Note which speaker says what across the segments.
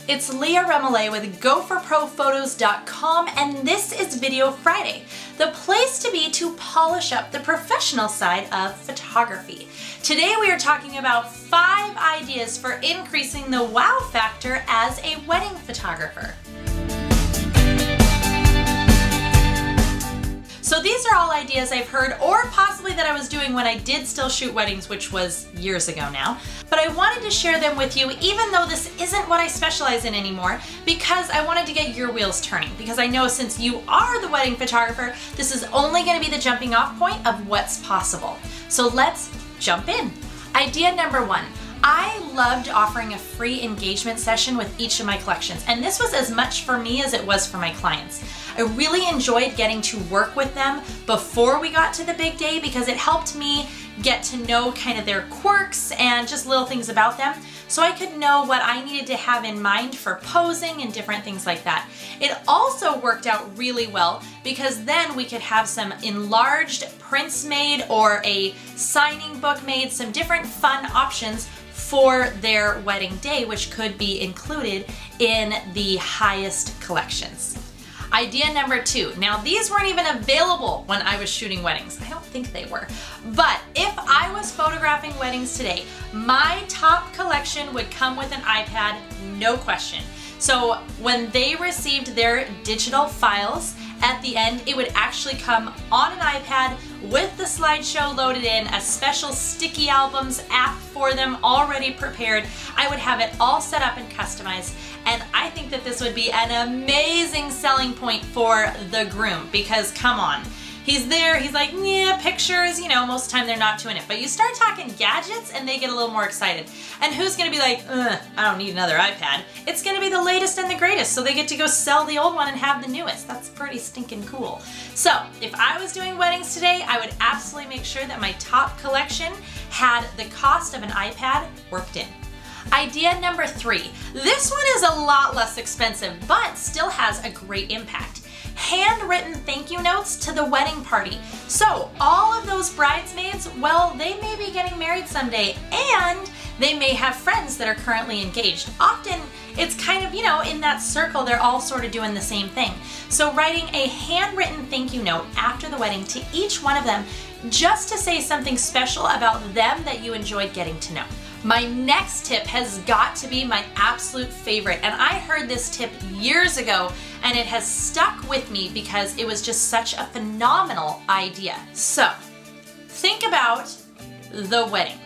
Speaker 1: It's Leah with GopherProPhotos.com, and this is Video Friday, the place to be to polish up the professional side of photography. Today we are talking about 5 ideas for increasing the wow factor as a wedding photographer. So these are all ideas I've heard, or possibly that I was doing when I did still shoot weddings, which was years ago now. But I wanted to share them with you, even though this isn't what I specialize in anymore, because I wanted to get your wheels turning. Because I know since you are the wedding photographer, this is only going to be the jumping off point of what's possible. So let's jump in. Idea number 1. I loved offering a free engagement session with each of my collections, and this was as much for me as it was for my clients. I really enjoyed getting to work with them before we got to the big day because it helped me get to know kind of their quirks and just little things about them, so I could know what I needed to have in mind for posing and different things like that. It also worked out really well because then we could have some enlarged prints made or a signing book made, some different fun options for their wedding day, which could be included in the highest collections. Idea number 2. Now these weren't even available when I was shooting weddings. I don't think they were. But if I was photographing weddings today, my top collection would come with an iPad, no question. So when they received their digital files, at the end, it would actually come on an iPad with the slideshow loaded in, a special sticky albums app for them already prepared. I would have it all set up and customized, and I think that this would be an amazing selling point for the groom because come on. He's there, he's like, yeah, pictures, you know, most of the time they're not too in it. But you start talking gadgets and they get a little more excited. And who's gonna be like, I don't need another iPad. It's gonna be the latest and the greatest, so they get to go sell the old one and have the newest. That's pretty stinking cool. So if I was doing weddings today, I would absolutely make sure that my top collection had the cost of an iPad worked in. Idea number 3. This one is a lot less expensive, but still has a great impact. Handwritten thank you notes to the wedding party. So all of those bridesmaids, well, they may be getting married someday and they may have friends that are currently engaged. Often it's kind of, you know, in that circle, they're all sort of doing the same thing. So writing a handwritten thank you note after the wedding to each one of them, just to say something special about them that you enjoyed getting to know. My next tip has got to be my absolute favorite, and I heard this tip years ago and it has stuck with me because it was just such a phenomenal idea. So think about the wedding.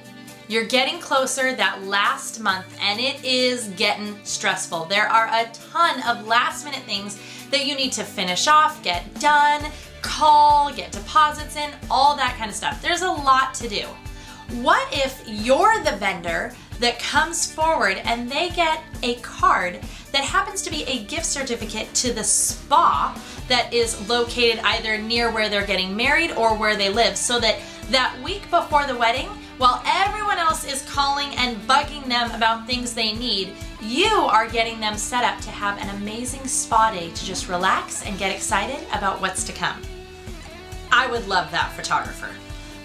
Speaker 1: You're getting closer that last month and it is getting stressful. There are a ton of last minute things that you need to finish off, get done, call, get deposits in, all that kind of stuff. There's a lot to do. What if you're the vendor that comes forward and they get a card that happens to be a gift certificate to the spa that is located either near where they're getting married or where they live, so that that week before the wedding, while everyone else is calling and bugging them about things they need, you are getting them set up to have an amazing spa day to just relax and get excited about what's to come. I would love that, photographer.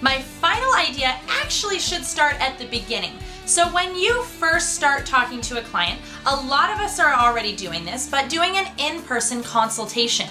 Speaker 1: My final idea actually should start at the beginning. So when you first start talking to a client, a lot of us are already doing this, but doing an in-person consultation.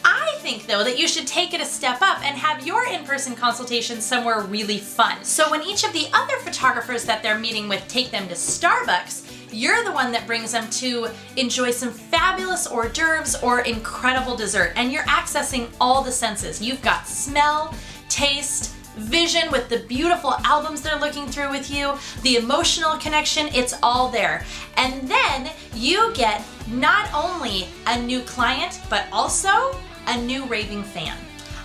Speaker 1: I think though that you should take it a step up and have your in-person consultation somewhere really fun. So when each of the other photographers that they're meeting with take them to Starbucks, you're the one that brings them to enjoy some fabulous hors d'oeuvres or incredible dessert, and you're accessing all the senses. You've got smell, taste, vision with the beautiful albums they're looking through with you, the emotional connection, it's all there. And then you get not only a new client, but also a new raving fan.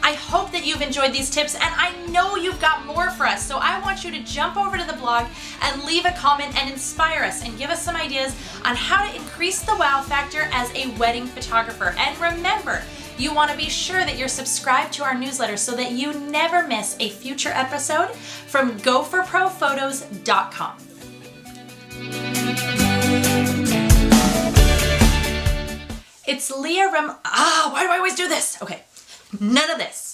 Speaker 1: I hope that you've enjoyed these tips, and I know you've got more for us, so I want you to jump over to the blog and leave a comment and inspire us and give us some ideas on how to increase the wow factor as a wedding photographer. And remember, you want to be sure that you're subscribed to our newsletter so that you never miss a future episode from GopherProPhotos.com. It's Leah why do I always do this? Okay, none of this.